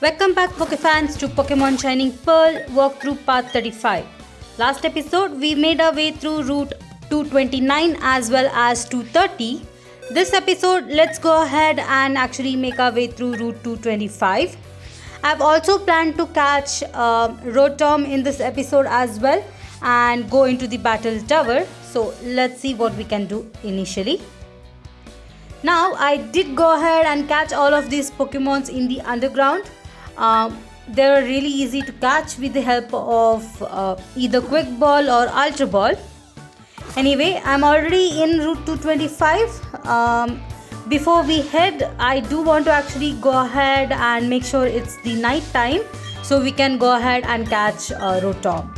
Welcome back Pokefans to Pokemon Shining Pearl walkthrough part 35. Last episode we made our way through route 229 as well as 230. This episode let's go ahead and actually make our way through route 225. I've also planned to catch Rotom in this episode as well and go into the battle tower. So let's see what we can do initially. Now I did go ahead and catch all of these Pokemons in the underground. They're really easy to catch with the help of either Quick Ball or Ultra Ball. Anyway, I'm already in route 225. Before we head, I do want to actually go ahead and make sure it's the night time so we can go ahead and catch Rotom.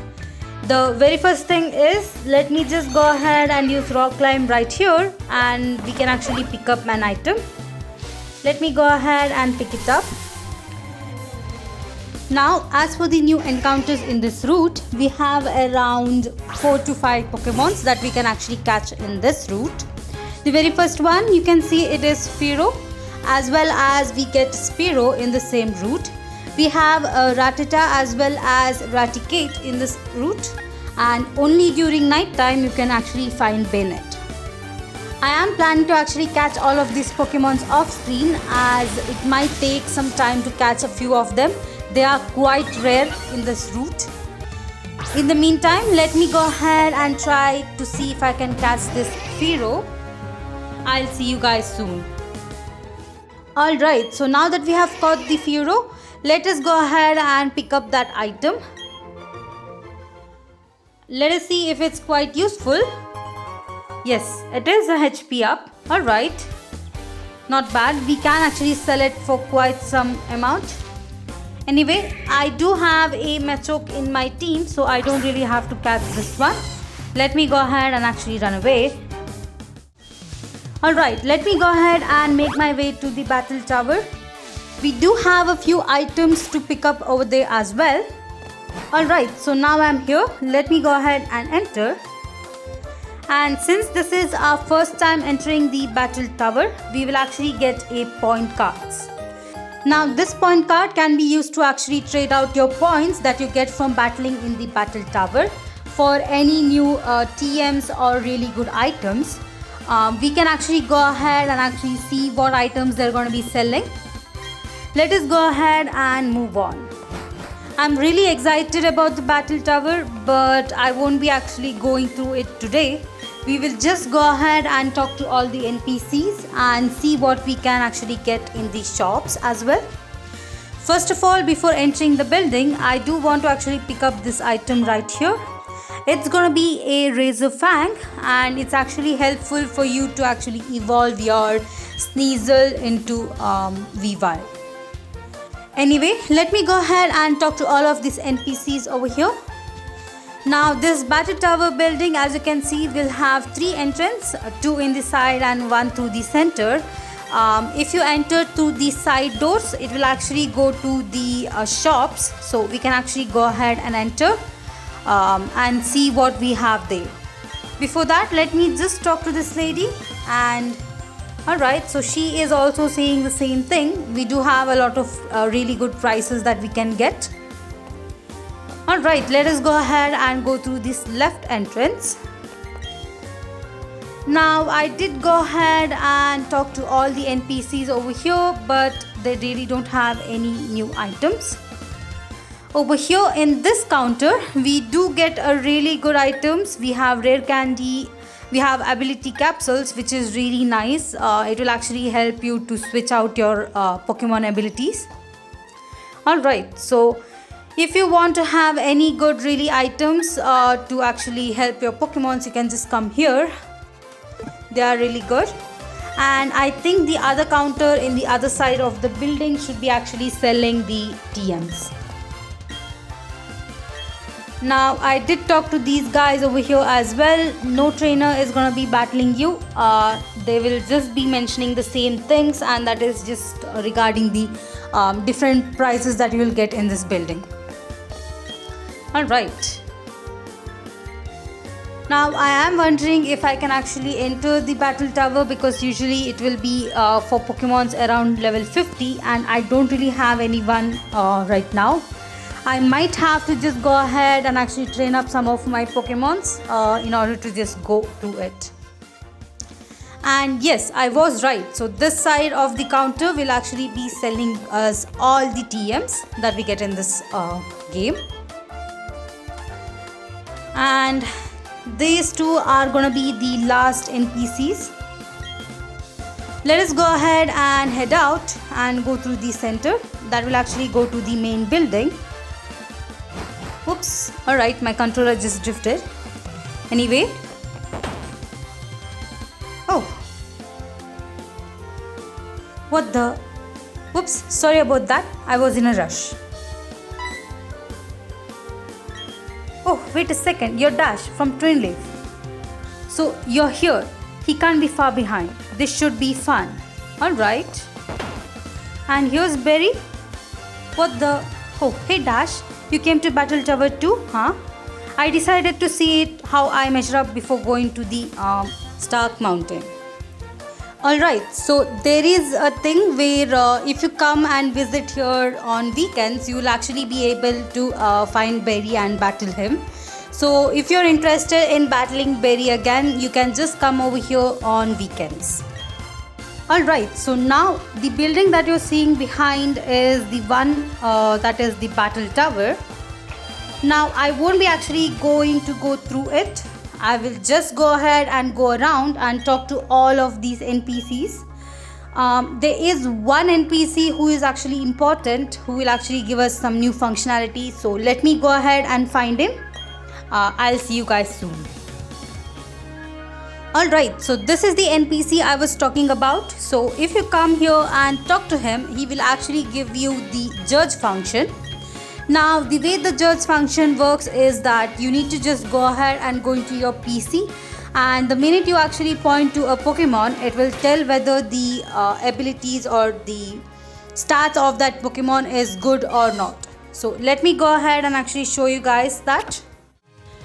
The very first thing is, let me just go ahead and use Rock Climb right here and we can actually pick up an item. Let me go ahead and pick it up. Now, as for the new encounters in this route, we have around 4 to 5 Pokemons that we can actually catch in this route. The very first one, you can see it is Fearow, as well as we get Spearow in the same route. We have Rattata as well as Raticate in this route, and only during night time you can actually find Bennett. I am planning to actually catch all of these Pokemons off screen as it might take some time to catch a few of them. They are quite rare in this route. In the meantime, let me go ahead and try to see if I can catch this Fearow. I'll see you guys soon. Alright, so now that we have caught the Fearow, let us go ahead and pick up that item. Let us see if it's quite useful. Yes, it is a HP up. Alright, not bad. We can actually sell it for quite some amount. Anyway, I do have a Machoke in my team, so I don't really have to catch this one. Let me go ahead and actually run away. Alright, let me go ahead and make my way to the battle tower. We do have a few items to pick up over there as well. Alright, so now I'm here. Let me go ahead and enter. And since this is our first time entering the battle tower, we will actually get a point cards. Now this point card can be used to actually trade out your points that you get from battling in the battle tower for any new TMs or really good items. We can actually go ahead and actually see what items they're going to be selling. Let us go ahead and move on. I'm really excited about the battle tower, but I won't be actually going through it today. We will just go ahead and talk to all the NPCs and see what we can actually get in the shops as well. First of all, before entering the building, I do want to actually pick up this item right here. It's gonna be a Razor Fang and it's actually helpful for you to actually evolve your Sneasel into Weavile. Anyway, let me go ahead and talk to all of these NPCs over here. Now this battle tower building, as you can see, will have 3 entrances, 2 in the side and 1 through the center. If you enter through the side doors, it will actually go to the shops, so we can actually go ahead and enter and see what we have there. Before that, let me just talk to this lady. And alright, so she is also saying the same thing. We do have a lot of really good prices that we can get. Alright, let us go ahead and go through this left entrance. Now I did go ahead and talk to all the NPCs over here, but they really don't have any new items. Over here in this counter, we do get a really good items. We have rare candy, we have ability capsules, which is really nice. It will actually help you to switch out your Pokemon abilities. Alright, so if you want to have any good really items to actually help your Pokemons, you can just come here. They are really good. And I think the other counter in the other side of the building should be actually selling the TMs. Now I did talk to these guys over here as well. No trainer is going to be battling you. They will just be mentioning the same things, and that is just regarding the different prices that you will get in this building. Alright. Now I am wondering if I can actually enter the battle tower, because usually it will be for Pokemons around level 50 and I don't really have anyone right now. I might have to just go ahead and actually train up some of my Pokemons in order to just go to it. And yes, I was right. So this side of the counter will actually be selling us all the TMs that we get in this game. And these two are gonna be the last NPCs. Let us go ahead and head out and go through the center. That will actually go to the main building. Whoops. Alright, my controller just drifted. Anyway. Oh. What the? Whoops. Sorry about that. I was in a rush. Oh, wait a second. You're Dash from Twin Leaf. So you're here. He can't be far behind. This should be fun. Alright. And here's Berry. What the? Oh, hey Dash. You came to Battle Tower too, huh? I decided to see it how I measure up before going to the Stark Mountain. Alright, so there is a thing where if you come and visit here on weekends, you will actually be able to find Berry and battle him. So if you're interested in battling Berry again, you can just come over here on weekends. Alright, so now the building that you're seeing behind is the one that is the battle tower. Now I won't be actually going to go through it. I will just go ahead and go around and talk to all of these NPCs. There is one NPC who is actually important, who will actually give us some new functionality. So let me go ahead and find him. I'll see you guys soon. Alright, so this is the NPC I was talking about. So if you come here and talk to him, he will actually give you the judge function. Now the way the judge function works is that you need to just go ahead and go into your PC, and the minute you actually point to a Pokemon, it will tell whether the abilities or the stats of that Pokemon is good or not. So let me go ahead and actually show you guys that.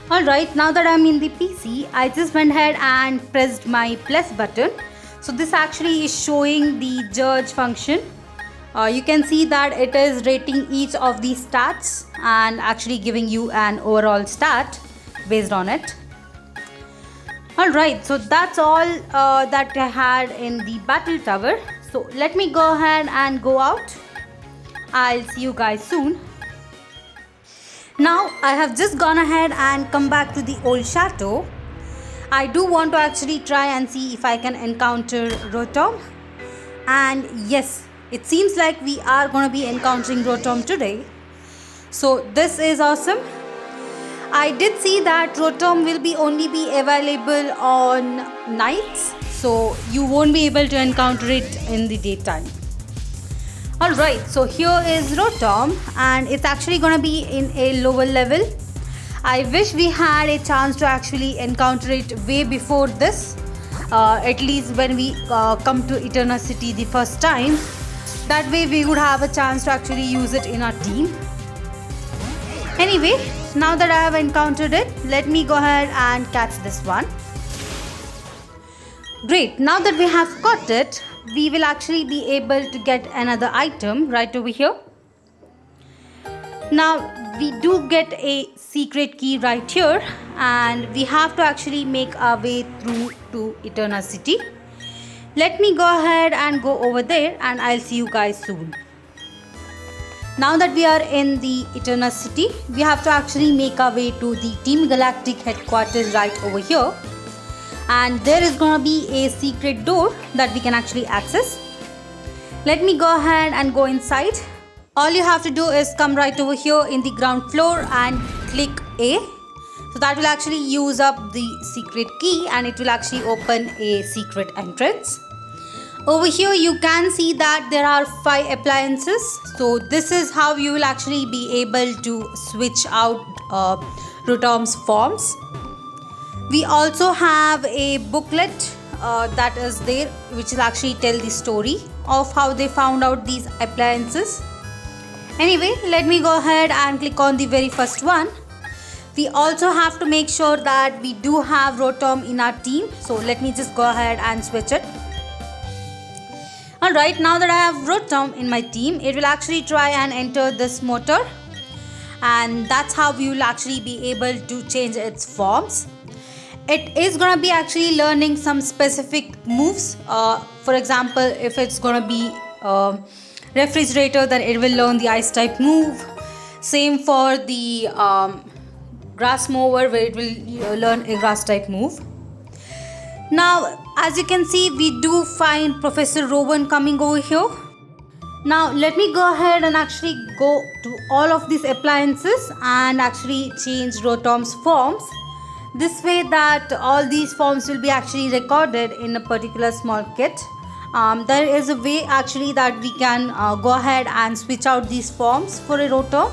Alright, now that I'm in the PC, I just went ahead and pressed my plus button. So this actually is showing the judge function. You can see that it is rating each of the stats and actually giving you an overall stat based on it. Alright, so that's all that I had in the battle tower. So let me go ahead and go out. I'll see you guys soon. Now I have just gone ahead and come back to the old chateau. I do want to actually try and see if I can encounter Rotom. And yes, it seems like we are going to be encountering Rotom today. So this is awesome. I did see that Rotom will only be available on nights, so you won't be able to encounter it in the daytime. Alright, so here is Rotom, and it's actually going to be in a lower level. I wish we had a chance to actually encounter it way before this, at least when we come to ETERNA City the first time. That way we would have a chance to actually use it in our team. Anyway, now that I have encountered it, let me go ahead and catch this one. Great, now that we have caught it, we will actually be able to get another item right over here. Now we do get a secret key right here, and we have to actually make our way through to ETERNA City. Let me go ahead and go over there, and I'll see you guys soon. Now that we are in the ETERNA City, we have to actually make our way to the Team Galactic headquarters right over here. And there is gonna be a secret door that we can actually access. Let me go ahead and go inside. All you have to do is come right over here in the ground floor and click A. So that will actually use up the secret key, and it will actually open a secret entrance. Over here you can see that there are 5 appliances. So this is how you will actually be able to switch out Rotom's forms. We also have a booklet that is there, which will actually tell the story of how they found out these appliances. Anyway, let me go ahead and click on the very first one. We also have to make sure that we do have Rotom in our team. So let me just go ahead and switch it. Alright, now that I have Rotom in my team, it will actually try and enter this motor. And that's how we will actually be able to change its forms. It is going to be actually learning some specific moves. For example, if it's going to be refrigerator, then it will learn the ice type move. Same for the grass mower, where it will learn a grass type move. Now, as you can see, we do find Professor Rowan coming over here. Now, let me go ahead and actually go to all of these appliances and actually change Rotom's forms. This way that all these forms will be actually recorded in a particular small kit. There is a way actually that we can go ahead and switch out these forms for a Rotom.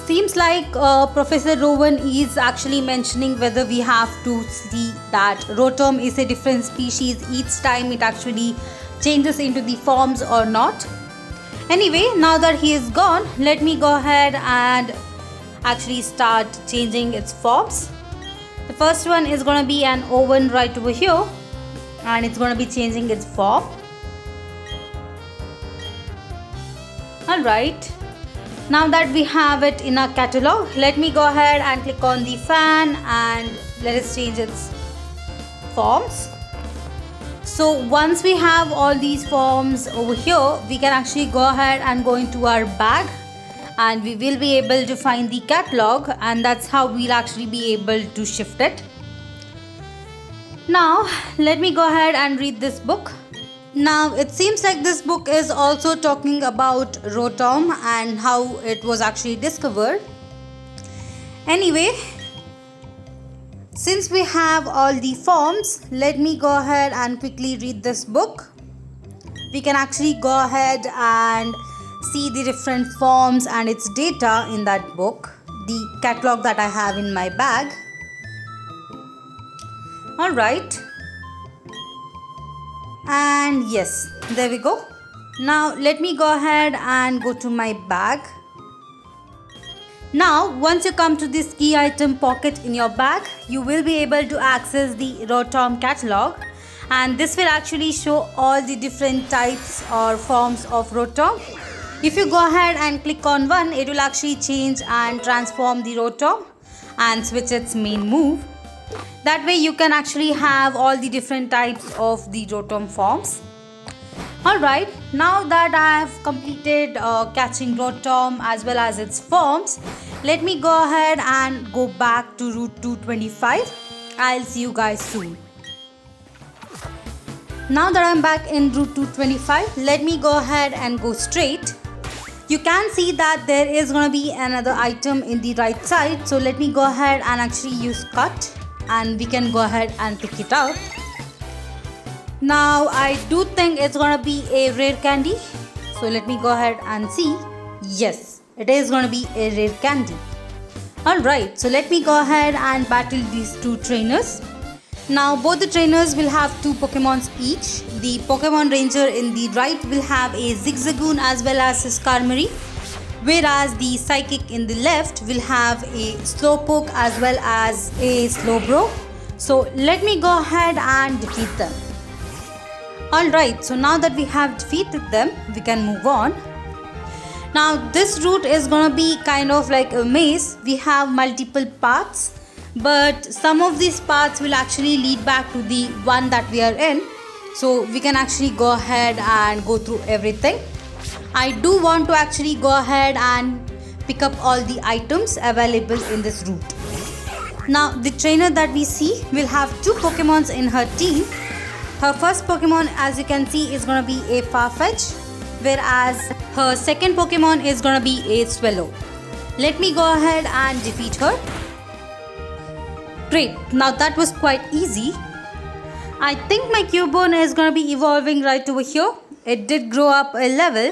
Seems like Professor Rowan is actually mentioning whether we have to see that Rotom is a different species each time it actually changes into the forms or not. Anyway, now that he is gone, let me go ahead and actually start changing its forms. The first one is going to be an oven right over here, and it's going to be changing its form. Alright, now that we have it in our catalog, let me go ahead and click on the fan and let us change its forms. So once we have all these forms over here, we can actually go ahead and go into our bag, and we will be able to find the catalog, and that's how we'll actually be able to shift it. Now let me go ahead and read this book. Now it seems like this book is also talking about Rotom and how it was actually discovered. Anyway, since we have all the forms, let me go ahead and quickly read this book. We can actually go ahead and see the different forms and its data in that book, the catalog that I have in my bag. Alright, and yes, there we go. Now let me go ahead and go to my bag. Now once you come to this key item pocket in your bag, you will be able to access the Rotom Catalog, and this will actually show all the different types or forms of Rotom. If you go ahead and click on one, it will actually change and transform the Rotom and switch its main move. That way you can actually have all the different types of the Rotom forms. Alright, now that I have completed catching Rotom as well as its forms, let me go ahead and go back to Route 225. I'll see you guys soon. Now that I'm back in Route 225, let me go ahead and go straight. You can see that there is going to be another item in the right side. So let me go ahead and actually use cut, and we can go ahead and pick it up. Now I do think it's going to be a rare candy. So let me go ahead and see. Yes, it is going to be a rare candy. Alright, so let me go ahead and battle these two trainers. Now both the trainers will have two Pokemons each. The Pokemon Ranger in the right will have a Zigzagoon as well as a Skarmory, whereas the Psychic in the left will have a Slowpoke as well as a Slowbro. So let me go ahead and defeat them. Alright, so now that we have defeated them, we can move on. Now this route is gonna be kind of like a maze. We have multiple paths, but some of these paths will actually lead back to the one that we are in. So we can actually go ahead and go through everything. I do want to actually go ahead and pick up all the items available in this route. Now the trainer that we see will have two Pokemons in her team. Her first Pokemon, as you can see, is going to be a Farfetch, whereas her second Pokemon is going to be a Swallow. Let me go ahead and defeat her. Great, now that was quite easy. I think my Cubone is going to be evolving right over here. It did grow up a level.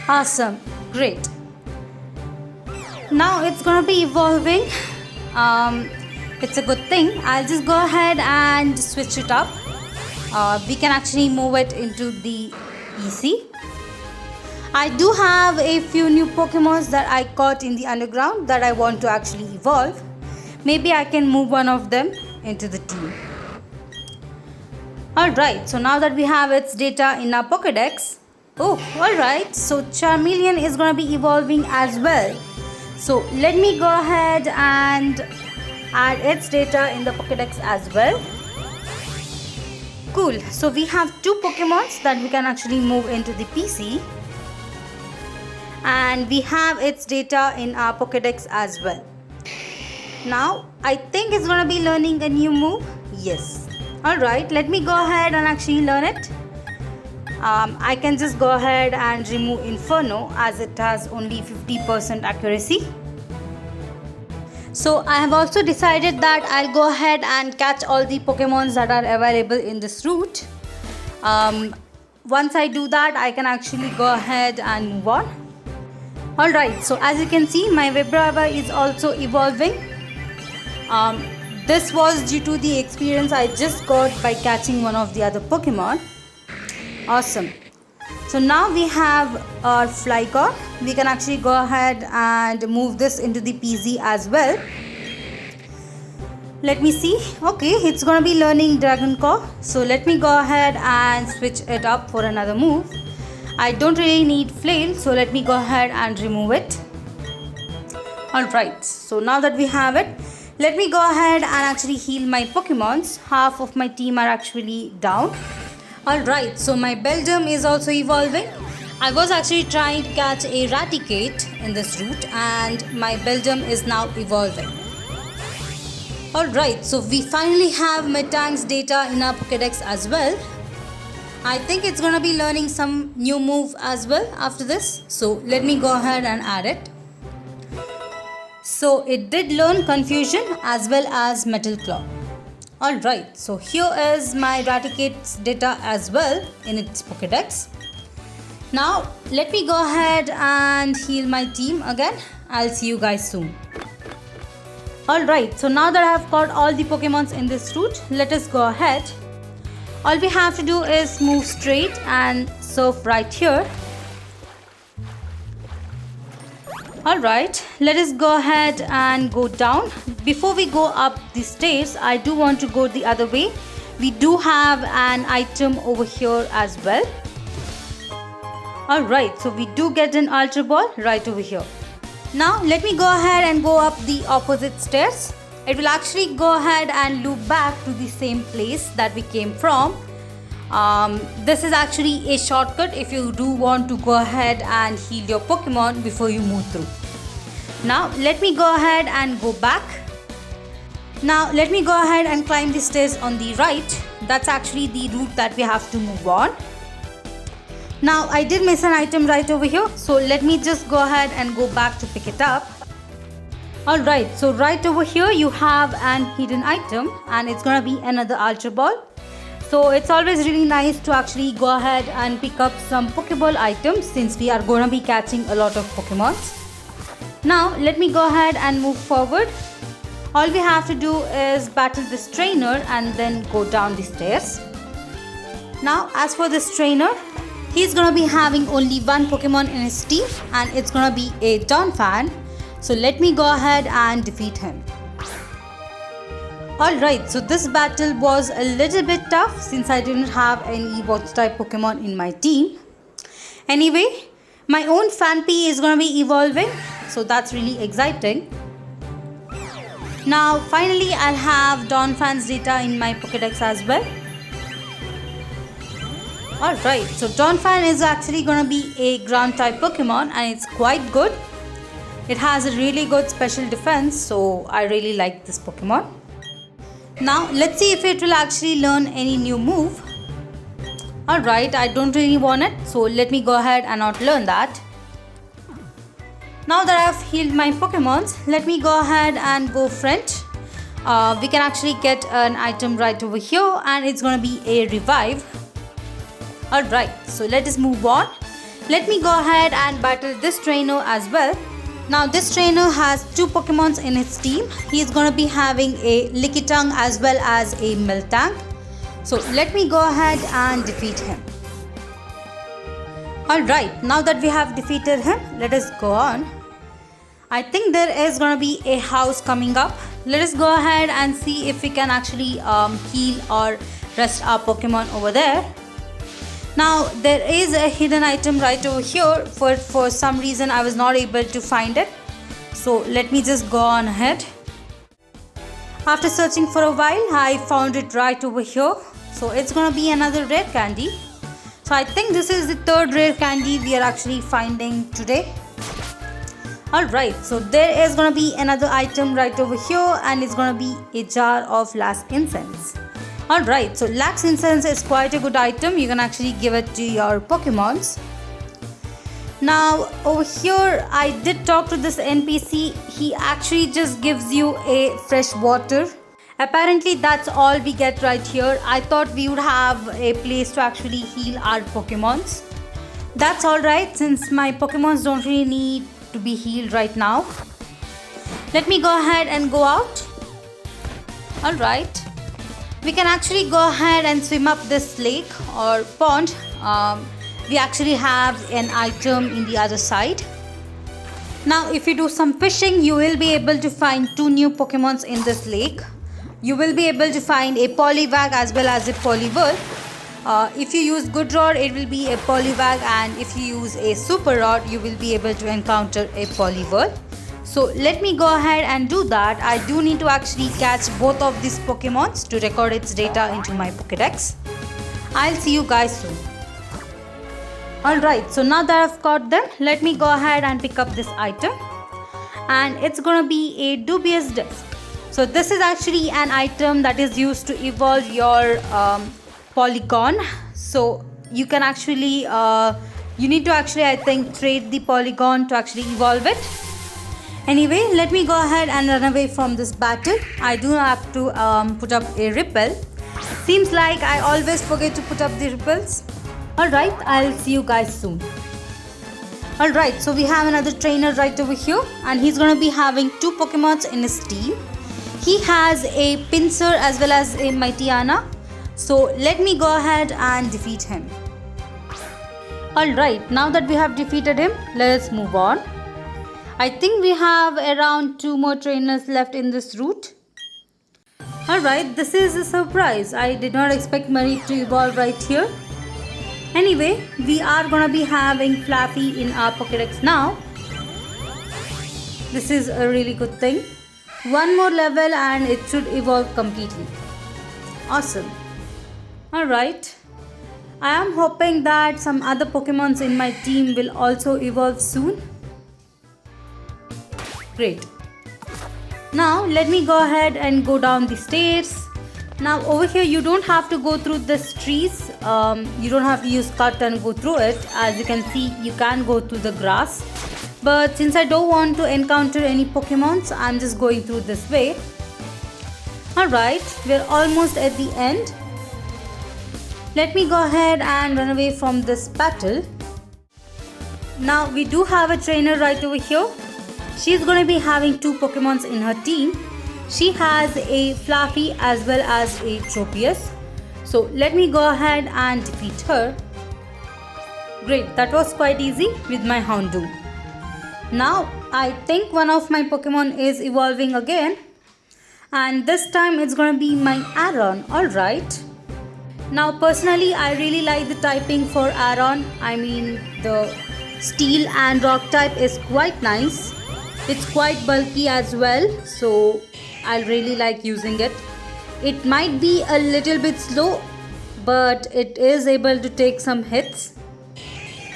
Awesome, great. Now it's going to be evolving. It's a good thing. I'll just go ahead and switch it up. We can actually move it into the EC. I do have a few new Pokemons that I caught in the underground that I want to actually evolve. Maybe I can move one of them into the team. Alright, so now that we have its data in our Pokédex. Oh, alright, so Charmeleon is going to be evolving as well. So let me go ahead and add its data in the Pokédex as well. Cool, so we have two Pokemons that we can actually move into the PC. And we have its data in our Pokédex as well. Now, I think it's going to be learning a new move. Yes. Alright, let me go ahead and actually learn it. I can just go ahead and remove Inferno as it has only 50% accuracy. So I have also decided that I'll go ahead and catch all the Pokemons that are available in this route. Once I do that, I can actually go ahead and move on. Alright, so as you can see, my Vibrava is also evolving. This was due to the experience I just got by catching one of the other Pokemon. Awesome. So now we have our Flygon. We can actually go ahead and move this into the PZ as well. Let me see. Okay, it's going to be learning Dragon Claw. So let me go ahead and switch it up for another move. I don't really need Flail, so let me go ahead and remove it. Alright, so now that we have it, let me go ahead and actually heal my Pokemons. Half of my team are actually down. Alright, so my Beldum is also evolving. I was actually trying to catch a Raticate in this route and my Beldum is now evolving. Alright, so we finally have Metang's data in our Pokédex as well. I think it's going to be learning some new move as well after this. So let me go ahead and add it. So it did learn Confusion as well as Metal Claw. Alright, so here is my Raticate's data as well in its Pokédex. Now let me go ahead and heal my team again. I'll see you guys soon. Alright, so now that I have caught all the Pokemons in this route, let us go ahead. All we have to do is move straight and surf right here. Alright, let us go ahead and go down. Before we go up the stairs, I do want to go the other way. We do have an item over here as well. Alright, so we do get an Ultra Ball right over here. Now let me go ahead and go up the opposite stairs. It will actually go ahead and loop back to the same place that we came from. This is actually a shortcut if you do want to go ahead and heal your Pokemon before you move through. Now let me go ahead and go back. Now let me go ahead and climb the stairs on the right. That's actually the route that we have to move on. Now I did miss an item right over here, so let me just go ahead and go back to pick it up. Alright, so right over here you have an hidden item and it's gonna be another Ultra Ball. So it's always really nice to actually go ahead and pick up some Pokeball items since we are gonna be catching a lot of Pokemons. Now let me go ahead and move forward. All we have to do is battle this trainer and then go down the stairs. Now as for this trainer, he's gonna be having only one Pokemon in his team and it's gonna be a Donphan. So let me go ahead and defeat him. Alright, so this battle was a little bit tough since I didn't have any water type Pokemon in my team. Anyway, my own Phanpy is gonna be evolving, so that's really exciting. Now finally I'll have Donphan's data in my Pokédex as well. Alright, so Donphan is actually gonna be a ground type Pokemon and it's quite good. It has a really good special defense, so I really like this Pokemon. Now let's see if it will actually learn any new move. Alright, I don't really want it, so let me go ahead and not learn that. Now that I have healed my Pokemons, let me go ahead and go French. We can actually get an item right over here and it's gonna be a revive. Alright, so let us move on. Let me go ahead and battle this trainer as well. Now this trainer has two Pokemons in his team. He is going to be having a Lickitung as well as a Miltank. So let me go ahead and defeat him. Alright, now that we have defeated him, let us go on. I think there is gonna be a house coming up. Let us go ahead and see if we can actually heal or rest our Pokemon over there. Now there is a hidden item right over here. For some reason I was not able to find it. So let me just go on ahead. After searching for a while, I found it right over here. So it's gonna be another rare candy. So I think this is the third rare candy we are actually finding today. Alright, so there is gonna be another item right over here, and it's gonna be a jar of Last Incense. Alright, so Last Incense is quite a good item. You can actually give it to your Pokemons. Now over here I did talk to this NPC. He actually just gives you a fresh water. Apparently that's all we get right here. I thought we would have a place to actually heal our Pokemons. That's alright, since my Pokemons don't really need to be healed right now. Let me go ahead and go out. Alright, we can actually go ahead and swim up this lake or pond. We actually have an item in the other side. Now if you do some fishing, you will be able to find 2 new Pokemons in this lake. You will be able to find a Poliwag as well as a Poliwhirl. If you use Good Rod, it will be a Poliwag, and if you use a Super Rod, you will be able to encounter a Poliwhirl. So let me go ahead and do that. I do need to actually catch both of these Pokemons to record its data into my Pokédex. I'll see you guys soon. Alright, so now that I've caught them, let me go ahead and pick up this item. And it's gonna be a Dubious Disc. So this is actually an item that is used to evolve your Polygon. So you can actually, you need to actually, I think, trade the Polygon to actually evolve it. Anyway, let me go ahead and run away from this battle. I do have to put up a repel. Seems like I always forget to put up the repels. Alright, I'll see you guys soon. Alright, so we have another trainer right over here, and he's gonna be having 2 Pokemons in his team. He has a Pinsir as well as a Mightyena. So let me go ahead and defeat him. Alright, now that we have defeated him, let's move on. I think we have around 2 more trainers left in this route. Alright, this is a surprise. I did not expect Marie to evolve right here. Anyway, we are gonna be having Fluffy in our Pokédex now. This is a really good thing. 1 more level and it should evolve completely. Awesome. Alright. I am hoping that some other Pokemons in my team will also evolve soon. Great. Now let me go ahead and go down the stairs. Now over here you don't have to go through these trees. You don't have to use cut and go through it. As you can see, you can go through the grass. But since I don't want to encounter any Pokemons, I'm just going through this way. Alright, we're almost at the end. Let me go ahead and run away from this battle. Now we do have a trainer right over here. She's going to be having 2 Pokemons in her team. She has a Fluffy as well as a Tropius. So let me go ahead and defeat her. Great, that was quite easy with my Houndoom. Now I think one of my Pokemon is evolving again. And this time it's going to be my Aron. Alright. Now personally I really like the typing for Aron. I mean the Steel and Rock type is quite nice. It's quite bulky as well, so I really like using it. It might be a little bit slow, but it is able to take some hits.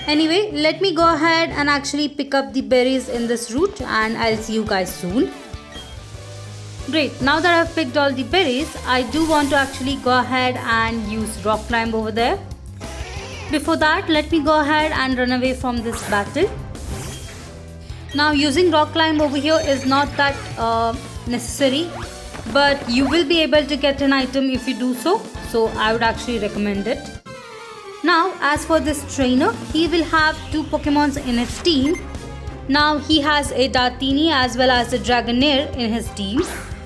Anyway, let me go ahead and actually pick up the berries in this route, and I'll see you guys soon. Great, now that I've picked all the berries, I do want to actually go ahead and use Rock Climb over there. Before that, let me go ahead and run away from this battle. Now using Rock Climb over here is not that necessary, but you will be able to get an item if you do so. So I would actually recommend it. Now as for this trainer, he will have 2 Pokemons in his team. Now he has a Dartini as well as a Dragonair in his team.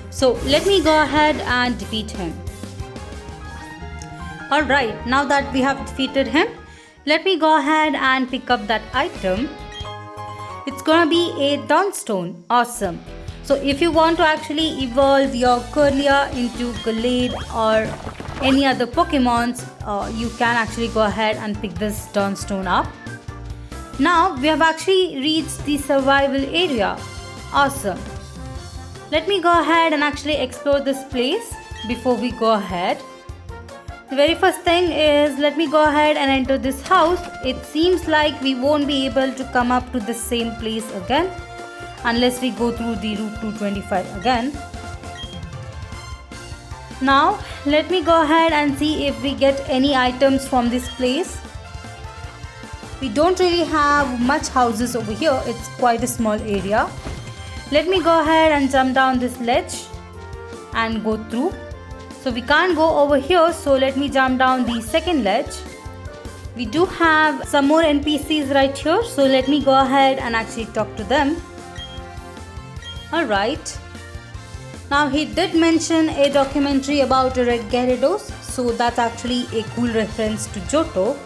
So let me go ahead and defeat him. Alright, now that we have defeated him, Let me go ahead and pick up that item. It's gonna be a Dawnstone. Awesome. So if you want to actually evolve your Curlia into Gallade or any other Pokemons, you can actually go ahead and pick this Dawnstone up. Now we have actually reached the survival area. Awesome. Let me go ahead and actually explore this place before we go ahead. The very first thing is, let me go ahead and enter this house. It seems like we won't be able to come up to the same place again unless we go through the Route 225 again. Now let me go ahead and see if we get any items from this place. We don't really have much houses over here. It's quite a small area. Let me go ahead and jump down this ledge and go through. So we can't go over here, so let me jump down the second ledge. We do have some more NPCs right here, so let me go ahead and actually talk to them. Alright. Now he did mention a documentary about a red Gyarados, so that's actually a cool reference to Johto.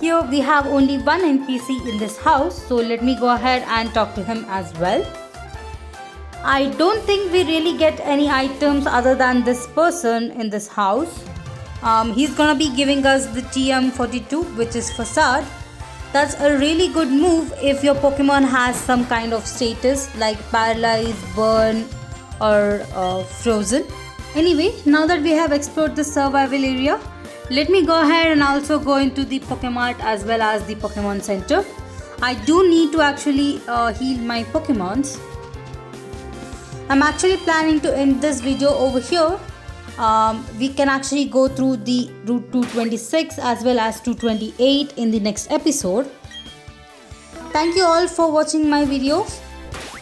Here we have only one NPC in this house, so let me go ahead and talk to him as well. I don't think we really get any items other than this person in this house. He's gonna be giving us the TM42, which is Facade. That's a really good move if your Pokemon has some kind of status like Paralyzed, Burn or Frozen. Anyway, now that we have explored the survival area, let me go ahead and also go into the Pokemart as well as the Pokemon Center. I do need to actually heal my Pokemons. I'm actually planning to end this video over here. We can actually go through the Route 226 as well as 228 in the next episode. Thank you all for watching my videos.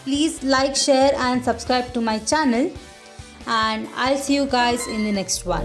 Please like, share and subscribe to my channel. And I'll see you guys in the next one.